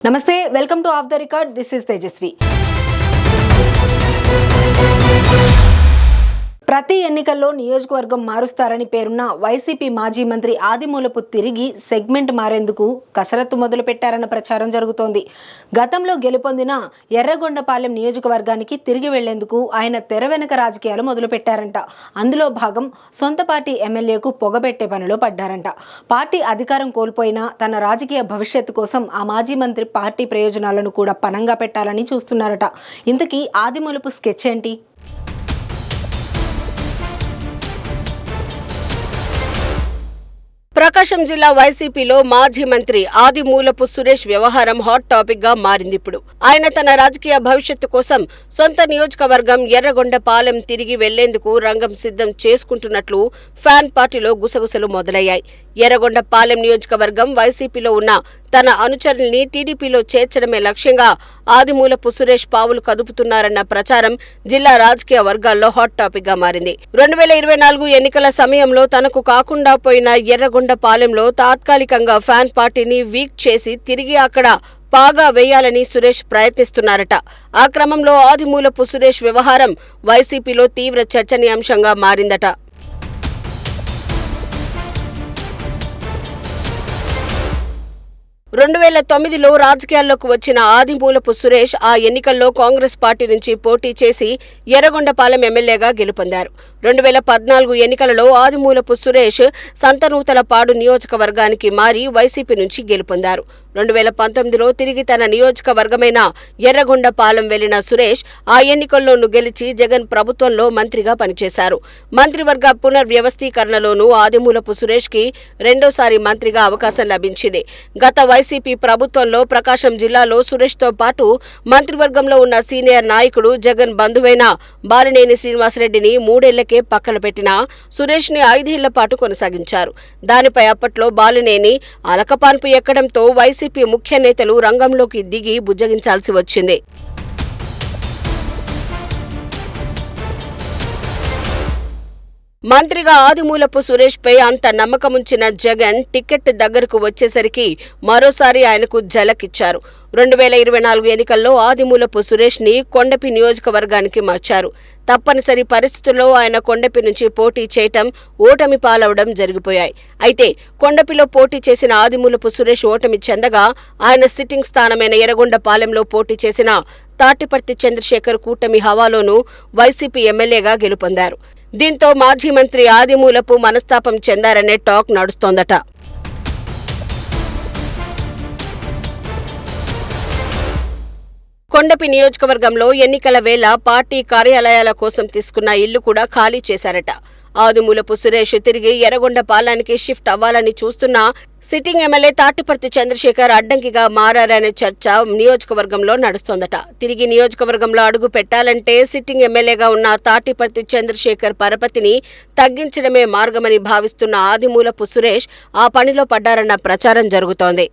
నమస్తే, welcome to off the record. This is Tejaswi. ప్రతి ఎన్నికల్లో నియోజకవర్గం మారుస్తారని పేరున్న వైసీపీ మాజీ మంత్రి ఆదిమూలపు తిరిగి సెగ్మెంట్ మారేందుకు కసరత్తు మొదలు పెట్టారన్న ప్రచారం జరుగుతోంది. గతంలో గెలుపొందిన ఎర్రగొండపాలెం నియోజకవర్గానికి తిరిగి వెళ్లేందుకు ఆయన తెర వెనక రాజకీయాలు మొదలు పెట్టారంట. అందులో భాగం సొంత పార్టీ ఎమ్మెల్యేకు పొగబెట్టే పనిలో పడ్డారంట. పార్టీ అధికారం కోల్పోయినా తన రాజకీయ భవిష్యత్తు కోసం ఆ మాజీ మంత్రి పార్టీ ప్రయోజనాలను కూడా పణంగా పెట్టాలని చూస్తున్నారట. ఇంతకీ ఆదిమూలపు స్కెచ్ ఏంటి? ప్రకాశం జిల్లా వైసీపీలో మాజీ మంత్రి ఆదిమూలపు సురేష్ వ్యవహారం హాట్ టాపిక్ గా మారింది. ఇప్పుడు ఆయన తన రాజకీయ భవిష్యత్తు కోసం సొంత నియోజకవర్గం ఎర్రగొండపాలెం తిరిగి వెళ్లేందుకు రంగం సిద్ధం చేసుకుంటున్నట్లు ఫ్యాన్ పార్టీలో గుసగుసలు మొదలయ్యాయి. ఎర్రగొండపాలెం నియోజకవర్గం వైసీపీలో ఉన్న తన అనుచరుల్ని టీడీపీలో చేర్చడమే లక్ష్యంగా ఆదిమూలపు సురేష్ పావులు కదుపుతున్నారన్న ప్రచారం జిల్లా రాజకీయ వర్గాల్లో హాట్ టాపిక్ గా మారింది. 2024 ఎన్నికల సమయంలో తనకు కాకుండా పోయిన ఎర్రగొండపాలెంలో తాత్కాలికంగా ఫ్యాన్ పార్టీని వీక్ చేసి తిరిగి అక్కడ పాగా వేయాలని సురేష్ ప్రయత్నిస్తున్నారట. ఆ క్రమంలో ఆదిమూలపు సురేష్ వ్యవహారం వైసీపీలో తీవ్ర చర్చనీయాంశంగా మారిందట. 2009లో రాజకీయాల్లోకి వచ్చిన ఆదిమూలపు సురేష్ ఆ ఎన్నికల్లో కాంగ్రెస్ పార్టీ నుంచి పోటీ చేసి ఎర్రగొండపాలెం ఎమ్మెల్యేగా గెలుపొందారు. 2014 ఎన్నికలలో ఆదిమూలపు సురేష్ సంతనూతలపాడు నియోజకవర్గానికి మారి వైసీపీ నుంచి గెలుపొందారు. 2019లో తిరిగి తన నియోజకవర్గమైన ఎర్రగొండపాలెం వెళ్లిన సురేష్ ఆ ఎన్నికల్లోనూ గెలిచి జగన్ ప్రభుత్వంలో మంత్రిగా పనిచేశారు. మంత్రివర్గ పునర్వ్యవస్థీకరణలోనూ ఆదిమూలపు సురేష్ కి రెండోసారి మంత్రిగా అవకాశం లభించింది. గత వైసీపీ ప్రభుత్వంలో ప్రకాశం జిల్లాలో సురేష్ తో పాటు మంత్రివర్గంలో ఉన్న సీనియర్ నాయకుడు జగన్ బంధువైన బాలినేని శ్రీనివాసరెడ్డిని 3 ఏళ్లకే పక్కన పెట్టిన సురేష్ ని 5 ఏళ్ల పాటు కొనసాగించారు. దానిపై అప్పట్లో బాలినేని అలకపాన్పు ఎక్కడంతో వైసీపీ ముఖ్య నేతలు రంగంలోకి దిగి బుజ్జగించాల్సి వచ్చింది. మంత్రిగా ఆదిమూలపు సురేష్ పై అంత నమ్మకముంచిన జగన్ టికెట్ దగ్గరకు వచ్చేసరికి మరోసారి ఆయనకు ఝలకిచ్చారు. 2024 ఎన్నికల్లో ఆదిమూలపు సురేష్ ని కొండపి నియోజకవర్గానికి మార్చారు. తప్పనిసరి పరిస్థితుల్లో ఆయన కొండపి నుంచి పోటీ చేయటం, ఓటమి పాలవడం జరిగిపోయాయి. అయితే కొండపిలో పోటీ చేసిన ఆదిమూలపు సురేష్ ఓటమి చెందగా ఆయన సిట్టింగ్ స్థానమైన ఎర్రగొండపాలెంలో పోటీ చేసిన తాటిపర్తి చంద్రశేఖర్ కూటమి హవాలోనూ వైసీపీ ఎమ్మెల్యేగా గెలుపొందారు. దీంతో మాజీ మంత్రి ఆదిమూలపు మనస్తాపం చెందారనే టాక్ నడుస్తోందట. కొండపి నియోజకవర్గంలో ఎన్నికల వేళ పార్టీ కార్యాలయాల కోసం తీసుకున్న ఇల్లు కూడా ఖాళీ చేశారట. ఆదిమూలపు సురేష్ తిరిగి ఎర్రగొండపాలెంకి షిఫ్ట్ అవ్వాలని చూస్తున్నా సిట్టింగ్ ఎమ్మెల్యే తాటిపర్తి చంద్రశేఖర్ అడ్డంకిగా మారారనే చర్చ నియోజకవర్గంలో నడుస్తోందట. తిరిగి నియోజకవర్గంలో అడుగు పెట్టాలంటే సిట్టింగ్ ఎమ్మెల్యేగా ఉన్న తాటిపర్తి చంద్రశేఖర్ పరపతిని తగ్గించడమే మార్గమని భావిస్తున్న ఆదిమూలపు సురేష్ ఆ పనిలో పడ్డారన్న ప్రచారం జరుగుతోంది.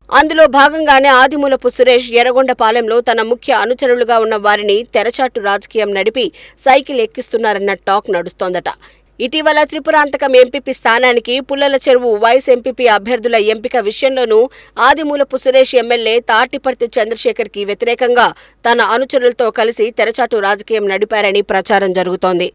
అందులో భాగంగానే ఆదిమూలపు సురేష్ ఎర్రగొండపాలెంలో తన ముఖ్య అనుచరులుగా ఉన్న వారిని తెరచాటు రాజకీయం నడిపి సైకిల్ ఎక్కిస్తున్నారన్న టాక్ నడుస్తోందట. ఇటీవల త్రిపురాంతకం ఎంపీపీ స్థానానికి పుల్లల చెరువు వైస్ ఎంపీపీ అభ్యర్థుల ఎంపిక విషయంలోనూ ఆదిమూలపు సురేష్ ఎమ్మెల్యే తాటిపర్తి చంద్రశేఖర్ కి వ్యతిరేకంగా తన అనుచరులతో కలిసి తెరచాటు రాజకీయం నడిపారని ప్రచారం జరుగుతోంది.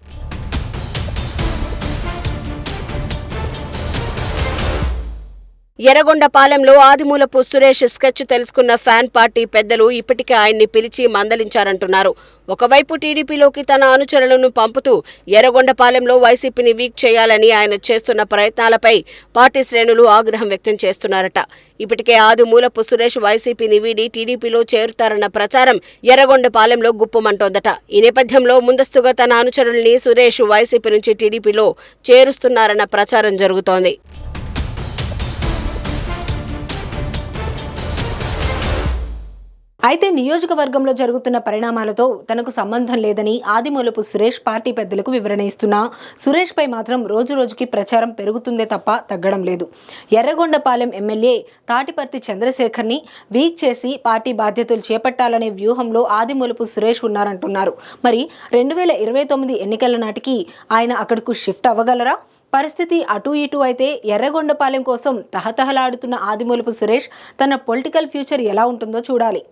ఎర్రగొండపాలెంలో ఆదిమూలపు సురేష్ స్కెచ్ తెలుసుకున్న ఫ్యాన్ పార్టీ పెద్దలు ఇప్పటికే ఆయన్ని పిలిచి మందలించారంటున్నారు. ఒకవైపు టీడీపీలోకి తన అనుచరులను పంపుతూ ఎర్రగొండపాలెంలో వైసీపీని వీక్ చేయాలని ఆయన చేస్తున్న ప్రయత్నాలపై పార్టీ శ్రేణులు ఆగ్రహం వ్యక్తం చేస్తున్నారట. ఇప్పటికే ఆదిమూలపు సురేష్ వైసీపీని వీడి టీడీపీలో చేరుతారన్న ప్రచారం ఎర్రగొండపాలెంలో గుప్పుమంటోందట. ఈ నేపథ్యంలో ముందస్తుగా తన అనుచరుల్ని సురేష్ వైసీపీ నుంచి టీడీపీలో చేరుస్తున్నారన్న ప్రచారం జరుగుతోంది. అయితే నియోజకవర్గంలో జరుగుతున్న పరిణామాలతో తనకు సంబంధం లేదని ఆదిమూలపు సురేష్ పార్టీ పెద్దలకు వివరణ ఇస్తున్నా సురేష్ పై మాత్రం రోజురోజుకి ప్రచారం పెరుగుతుందే తప్ప తగ్గడం లేదు. ఎర్రగొండపాలెం ఎమ్మెల్యే తాటిపర్తి చంద్రశేఖర్ని వీక్ చేసి పార్టీ బాధ్యతలు చేపట్టాలనే వ్యూహంలో ఆదిమూలపు సురేష్ ఉన్నారంటున్నారు. మరి 2029 ఎన్నికల నాటికి ఆయన అక్కడకు షిఫ్ట్ అవ్వగలరా? పరిస్థితి అటూ ఇటూ అయితే ఎర్రగొండపాలెం కోసం తహతహలాడుతున్న ఆదిమూలపు సురేష్ తన పొలిటికల్ ఫ్యూచర్ ఎలా ఉంటుందో చూడాలి.